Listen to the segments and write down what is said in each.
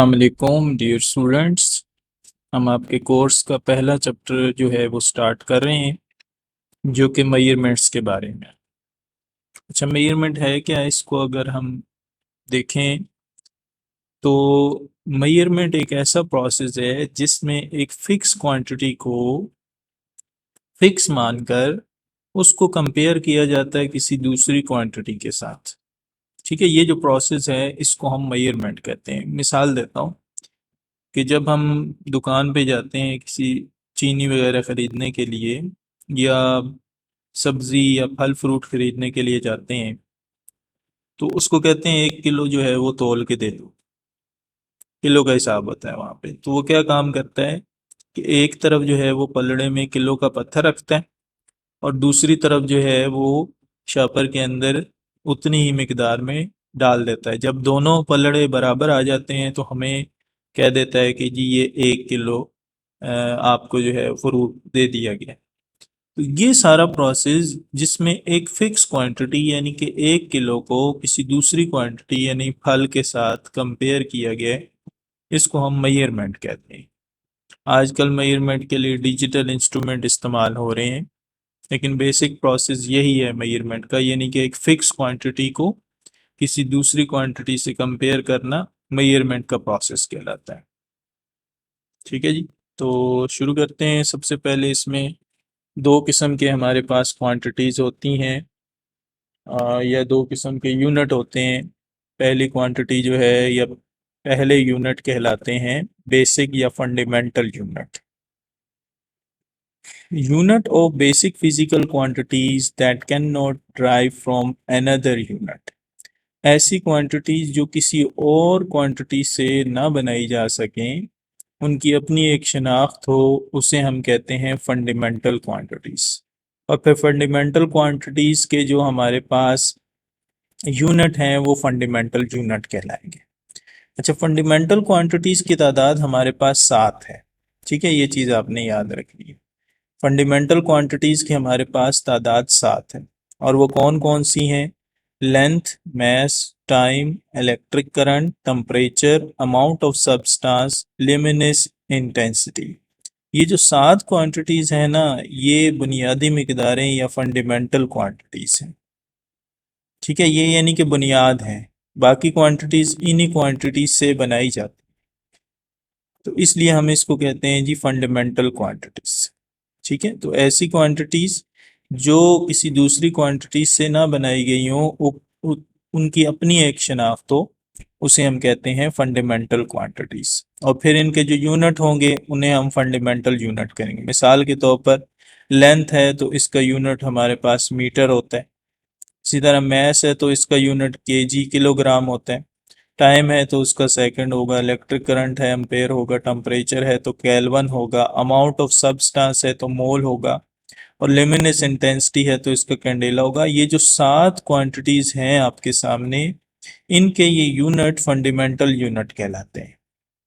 अस्सलामुअलैकुम dear students. हम आपके कोर्स का पहला चैप्टर जो है वो स्टार्ट कर रहे हैं, जो कि मेजरमेंट्स के बारे में। अच्छा, मेजरमेंट है क्या? इसको अगर हम देखें तो मेजरमेंट एक ऐसा प्रोसेस है जिसमें एक फिक्स क्वांटिटी को फिक्स मानकर उसको कंपेयर किया जाता है किसी दूसरी क्वांटिटी के साथ। ठीक है, ये जो प्रोसेस है इसको हम मेजरमेंट कहते हैं। मिसाल देता हूँ कि जब हम दुकान पे जाते हैं किसी चीनी वगैरह खरीदने के लिए, या सब्जी या फल फ्रूट खरीदने के लिए जाते हैं, तो उसको कहते हैं 1 किलो जो है वो तौल के दे दो। किलो का हिसाब होता है वहाँ पे। तो वो क्या काम करता है कि एक तरफ जो है वो पलड़े में किलो का पत्थर रखता है, और दूसरी तरफ जो है वो शॉपर के अंदर उतनी ही मिकदार में डाल देता है। जब दोनों पलड़े बराबर आ जाते हैं तो हमें कह देता है कि जी ये 1 किलो आपको जो है फ्रूट दे दिया गया। तो ये सारा प्रोसेस जिसमें एक फिक्स क्वांटिटी यानी कि 1 किलो को किसी दूसरी क्वांटिटी यानी फल के साथ कंपेयर किया गया है, इसको हम मेजरमेंट कहते हैं। आजकल मेजरमेंट के लिए डिजिटल इंस्ट्रूमेंट इस्तेमाल हो रहे हैं, लेकिन बेसिक प्रोसेस यही है मेजरमेंट का, यानी कि एक फिक्स क्वांटिटी को किसी दूसरी क्वांटिटी से कंपेयर करना मेजरमेंट का प्रोसेस कहलाता है। ठीक है जी, तो शुरू करते हैं। सबसे पहले इसमें दो किस्म के हमारे पास क्वांटिटीज़ होती हैं, या दो किस्म के यूनिट होते हैं। पहली क्वांटिटी जो है या पहले यूनिट कहलाते हैं बेसिक या fundamental unit. Unit of basic physical quantities that cannot derive from another unit। ऐसी क्वांटिटीज जो किसी और क्वांटिटी से ना बनाई जा सकें, उनकी अपनी एक शनाख्त हो, उसे हम कहते हैं फंडामेंटल क्वांटिटीज। और फिर फंडामेंटल क्वांटिटीज के जो हमारे पास यूनिट हैं वो फंडामेंटल यूनिट कहलाएंगे। अच्छा, फंडामेंटल क्वांटिटीज की तादाद हमारे पास 7 है। ठीक है, ये चीज़ आपने याद रखनी है। फंडामेंटल क्वांटिटीज़ की हमारे पास तादाद 7 है, और वो कौन कौन सी हैं? Length, mass, time, electric current, temperature, amount of substance, luminous, intensity. ये जो 7 क्वांटिटीज़ हैं ना, ये बुनियादी मिकदारें या फंडामेंटल क्वांटिटीज़ हैं। ठीक है, ये यानी कि बुनियाद हैं। बाकी क्वांटिटीज़ इन्हीं क्वांटिटीज़ से बनाई जाती, तो इसलिए हम इसको कहते हैं जी फंडामेंटल क्वांटिटीज़। ठीक है, तो ऐसी क्वांटिटीज जो किसी दूसरी क्वांटिटी से ना बनाई गई हो, उनकी अपनी एक शनाख्त हो, उसे हम कहते हैं फंडामेंटल क्वांटिटीज। और फिर इनके जो यूनिट होंगे उन्हें हम फंडामेंटल यूनिट करेंगे। मिसाल के तौर पर लेंथ है तो इसका यूनिट हमारे पास मीटर होता है। इसी तरह मैस है तो इसका यूनिट केजी किलोग्राम होता है। टाइम है तो उसका सेकंड होगा। इलेक्ट्रिक करंट है एम्पेयर होगा। टेम्परेचर है तो केल्विन होगा। अमाउंट ऑफ सब्सटेंस है तो मोल होगा। और लिमिनेस इंटेंसिटी है तो इसका कैंडेला होगा। ये जो 7 क्वांटिटीज हैं आपके सामने, इनके ये यूनिट फंडामेंटल यूनिट कहलाते हैं।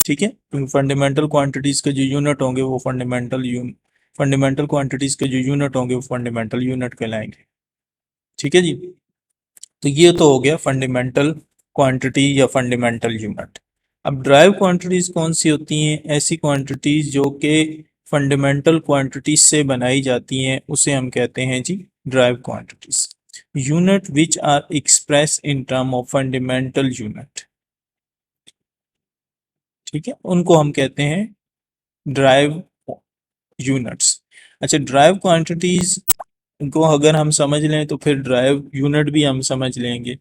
ठीक है, तो फंडामेंटल क्वांटिटीज के जो यूनिट होंगे वो फंडामेंटल क्वांटिटीज के जो यूनिट होंगे वो फंडामेंटल यूनिट कहलाएंगे। ठीक है जी, तो ये तो हो गया फंडामेंटल क्वांटिटी या फंडामेंटल यूनिट। अब ड्राइव क्वांटिटीज कौन सी होती हैं? ऐसी क्वांटिटीज जो कि फंडामेंटल क्वांटिटीज से बनाई जाती हैं, उसे हम कहते हैं जी derived quantities. Unit which are express in term of fundamental unit. ठीक है, उनको हम कहते हैं ड्राइव यूनिट्स। अच्छा, ड्राइव क्वांटिटीज को अगर हम समझ लें तो फिर ड्राइव यूनिट भी हम समझ लेंगे।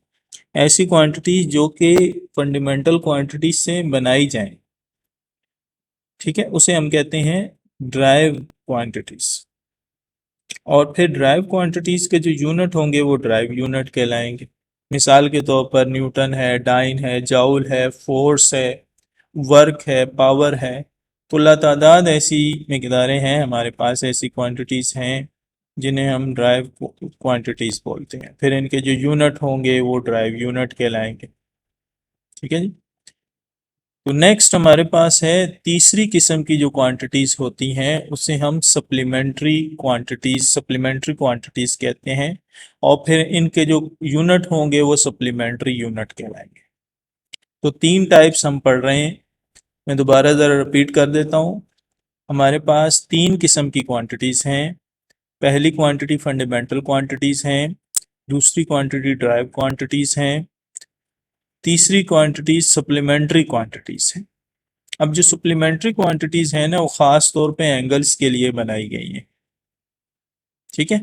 ऐसी क्वांटिटी जो कि फंडामेंटल क्वांटिटी से बनाई जाए, ठीक है, उसे हम कहते हैं ड्राइव क्वांटिटीज। और फिर ड्राइव क्वांटिटीज के जो यूनिट होंगे वो ड्राइव यूनिट कहलाएंगे। मिसाल के तौर पर न्यूटन है, डाइन है, जाउल है, फोर्स है, वर्क है, पावर है। तो लातादाद ऐसी मिकदारें हैं हमारे पास, ऐसी क्वांटिटीज हैं जिन्हें हम ड्राइव क्वांटिटीज बोलते हैं। फिर इनके जो यूनिट होंगे वो ड्राइव यूनिट कहलाएंगे। ठीक है जी, तो नेक्स्ट हमारे पास है तीसरी किस्म की जो क्वांटिटीज होती हैं, उसे हम सप्लीमेंट्री क्वांटिटीज कहते हैं। और फिर इनके जो यूनिट होंगे वो सप्लीमेंट्री यूनिट कहलाएंगे। तो 3 टाइप्स हम पढ़ रहे हैं। मैं दोबारा ज़रा रिपीट कर देता हूँ। हमारे पास तीन किस्म की क्वांटिटीज़ हैं। पहली क्वांटिटी फंडामेंटल क्वांटिटीज़ हैं, दूसरी क्वांटिटी ड्राइव क्वांटिटीज़ हैं, तीसरी क्वांटिटी सप्लीमेंट्री क्वांटिटीज़ हैं। अब जो सप्लीमेंट्री क्वांटिटीज़ हैं ना, वो ख़ास तौर पे एंगल्स के लिए बनाई गई हैं। ठीक है,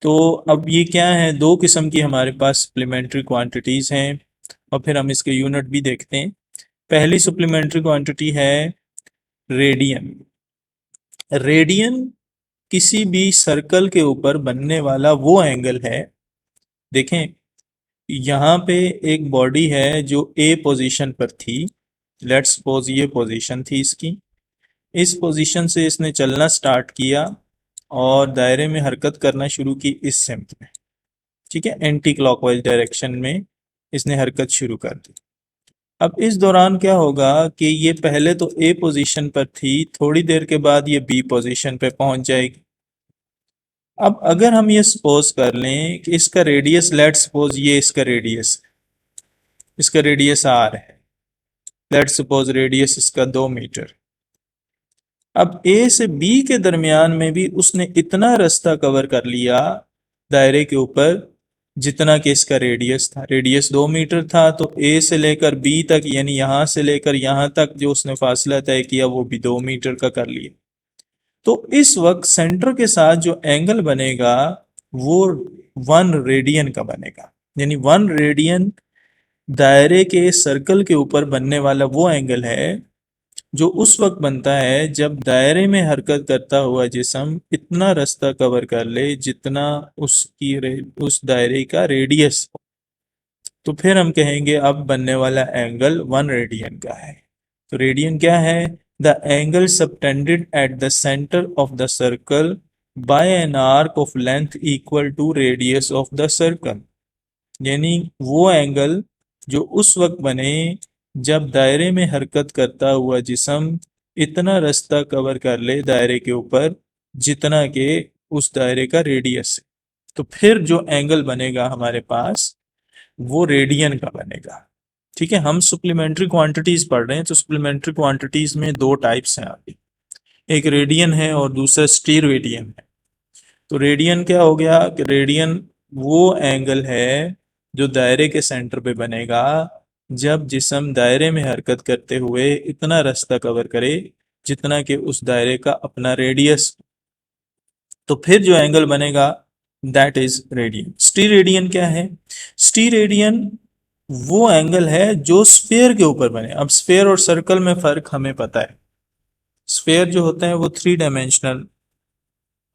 तो अब ये क्या है, दो किस्म की हमारे पास सप्लीमेंट्री क्वांटिटीज़ हैं और फिर हम इसके यूनिट भी देखते हैं। पहली सप्लीमेंट्री क्वांटिटी है रेडियन। रेडियन किसी भी सर्कल के ऊपर बनने वाला वो एंगल है। देखें, यहाँ पे एक बॉडी है जो ए पोजीशन पर थी। लेट्स सपोज ये पोजीशन थी इसकी। इस पोजीशन से इसने चलना स्टार्ट किया और दायरे में हरकत करना शुरू की इस सिमत में। ठीक है, एंटी क्लॉकवाइज डायरेक्शन में इसने हरकत शुरू कर दी। अब इस दौरान क्या होगा कि ये पहले तो ए पोजीशन पर थी, थोड़ी देर के बाद ये बी पोजीशन पे पहुंच जाएगी। अब अगर हम ये सपोज कर लें कि इसका रेडियस, लेट्स सपोज ये इसका रेडियस आर है। लेट्स सपोज रेडियस इसका 2 मीटर। अब ए से बी के दरमियान में भी उसने इतना रास्ता कवर कर लिया दायरे के ऊपर जितना कि इसका रेडियस था। रेडियस 2 मीटर था, तो ए से लेकर बी तक, यानी यहाँ से लेकर यहाँ तक जो उसने फासला तय किया वो भी 2 मीटर का कर लिया। तो इस वक्त सेंटर के साथ जो एंगल बनेगा वो 1 रेडियन का बनेगा। यानी 1 रेडियन दायरे के सर्कल के ऊपर बनने वाला वो एंगल है जो उस वक्त बनता है जब दायरे में हरकत करता हुआ जिस्म इतना रास्ता कवर कर ले जितना उस दायरे का रेडियस हो। तो फिर हम कहेंगे अब बनने वाला एंगल 1 रेडियन का है। तो रेडियन क्या है? The angle subtended at the centre of the circle by an arc of length equal to radius of the circle. यानी वो एंगल जो उस वक्त बने जब दायरे में हरकत करता हुआ जिस्म इतना रास्ता कवर कर ले दायरे के ऊपर जितना के उस दायरे का रेडियस है। तो फिर जो एंगल बनेगा हमारे पास वो रेडियन का बनेगा। ठीक है, हम सप्लीमेंट्री क्वांटिटीज पढ़ रहे हैं, तो सप्लीमेंट्री क्वांटिटीज में दो टाइप्स हैं आगे, एक रेडियन है और दूसरा स्टीरेडियन है। तो रेडियन क्या हो गया कि रेडियन वो एंगल है जो दायरे के सेंटर पे बनेगा जब जिस्म दायरे में हरकत करते हुए इतना रास्ता कवर करे जितना कि उस दायरे का अपना रेडियस। तो फिर जो एंगल बनेगा दैट इज रेडियन। स्टीरेडियन क्या है? स्टीरेडियन वो एंगल है जो स्फेयर के ऊपर बने। अब स्फेयर और सर्कल में फर्क हमें पता है। स्फेयर जो होता है वो 3 डायमेंशनल,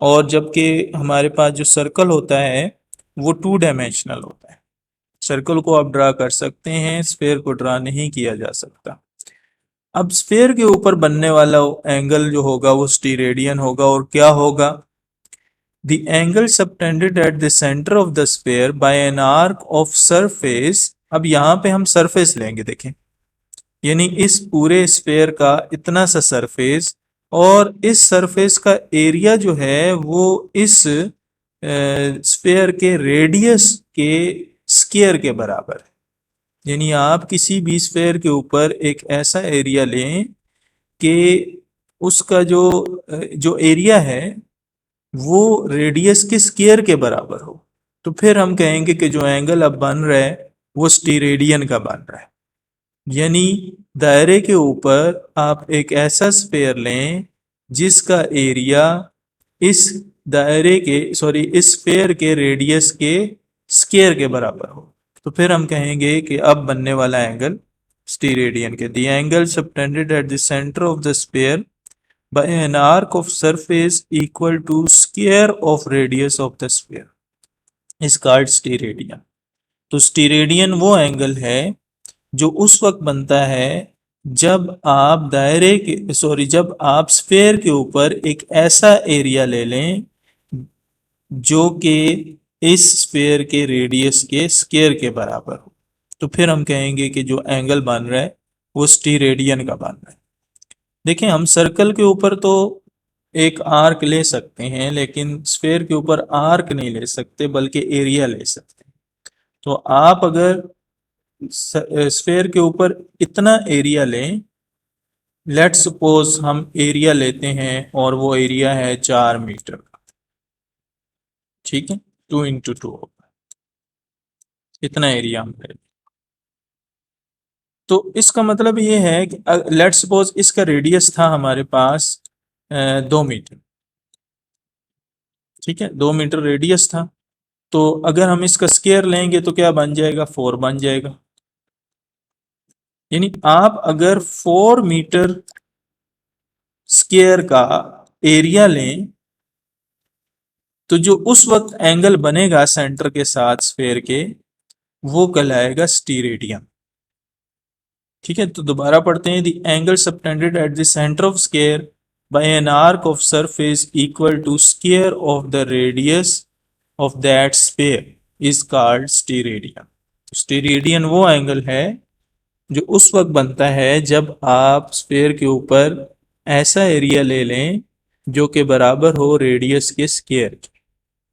और जबकि हमारे पास जो सर्कल होता है वो 2 डायमेंशनल होता है। सर्कल को आप ड्रा कर सकते हैं, स्फेयर को ड्रा नहीं किया जा सकता। अब स्फेयर के ऊपर बनने वाला एंगल जो होगा वो स्टीरेडियन होगा। और क्या होगा? The angle subtended at the center of the sphere by an arc of surface। अब यहाँ पे हम सरफेस लेंगे, देखें, यानी इस पूरे स्फेयर का इतना सा सरफेस, और इस सरफेस का एरिया जो है वो इस स्फेयर के रेडियस के स्क्वायर के बराबर है। यानी आप किसी भी स्फेयर के ऊपर एक ऐसा एरिया लें कि उसका जो एरिया है वो रेडियस के स्क्वायर के बराबर हो, तो फिर हम कहेंगे कि जो एंगल अब बन रहा है वो स्टीरेडियन का बन रहा है। यानी दायरे के ऊपर आप एक ऐसा स्फेयर लें जिसका एरिया इस दायरे के इस स्फेयर के रेडियस के स्क्वायर के बराबर हो, तो फिर हम कहेंगे कि अब बनने वाला एंगल स्टीरेडियन के। The angle subtended at the centre of the sphere by an arc of surface equal to square of radius of the sphere is called स्टीरेडियन। तो स्टीरेडियन वो एंगल है जो उस वक्त बनता है जब आप जब आप स्फेयर के ऊपर एक ऐसा एरिया ले लें जो कि इस स्फेयर के रेडियस के स्क्वायर के बराबर हो, तो फिर हम कहेंगे कि जो एंगल बन रहा है वो स्टीरेडियन का बन रहा है। देखें, हम सर्कल के ऊपर तो एक आर्क ले सकते हैं लेकिन स्फेयर के ऊपर आर्क नहीं ले सकते बल्कि एरिया ले सकते हैं। तो आप अगर स्फेयर के ऊपर इतना एरिया लें लेट्स सपोज हम एरिया लेते हैं और वो एरिया है 4 मीटर का, ठीक है, 2 × 2 होगा, इतना एरिया हम ले। तो इसका मतलब ये है कि लेट्स सपोज इसका रेडियस था हमारे पास 2 मीटर, ठीक है, 2 मीटर रेडियस था। तो अगर हम इसका स्क्वायर लेंगे तो क्या बन जाएगा, 4 बन जाएगा। यानी आप अगर 4 मीटर स्क्वायर का एरिया लें तो जो उस वक्त एंगल बनेगा सेंटर के साथ स्फेयर के, वो कहलाएगा स्टीरेडियन। ठीक है, तो दोबारा पढ़ते हैं। The angle subtended at the centre of square by an arc of surface equal to square of the radius of that sphere is called steradian. Steradian वो एंगल है जो उस वक्त बनता है जब आप स्फेयर के ऊपर ऐसा एरिया ले लें जो कि बराबर हो रेडियस के स्क्वायर के।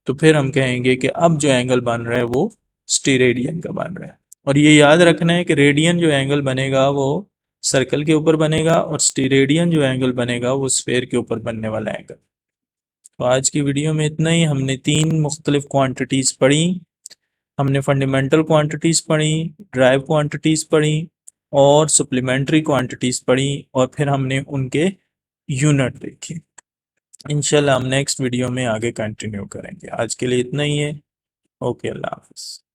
तो फिर हम कहेंगे कि अब जो एंगल बन रहा है वो स्टीरेडियन का बन रहा है। और ये याद रखना है कि रेडियन जो एंगल बनेगा वो सर्कल के ऊपर बनेगा और स्टीरेडियन जो एंगल बनेगा वो स्फेयर के ऊपर बनने वाला एंगल। तो आज की वीडियो में इतना ही। हमने 3 मुख्तलिफ क्वांटिटीज़ पढ़ी। हमने फंडामेंटल क्वांटिटीज़ पढ़ी, ड्राइव क्वांटिटीज़ पढ़ी और सप्लीमेंट्री क्वांटिटीज़ पढ़ी, और फिर हमने उनके यूनिट देखे। इंशाल्लाह हम नेक्स्ट वीडियो में आगे कंटिन्यू करेंगे। आज के लिए इतना ही है। ओके, अल्लाह हाफिज़।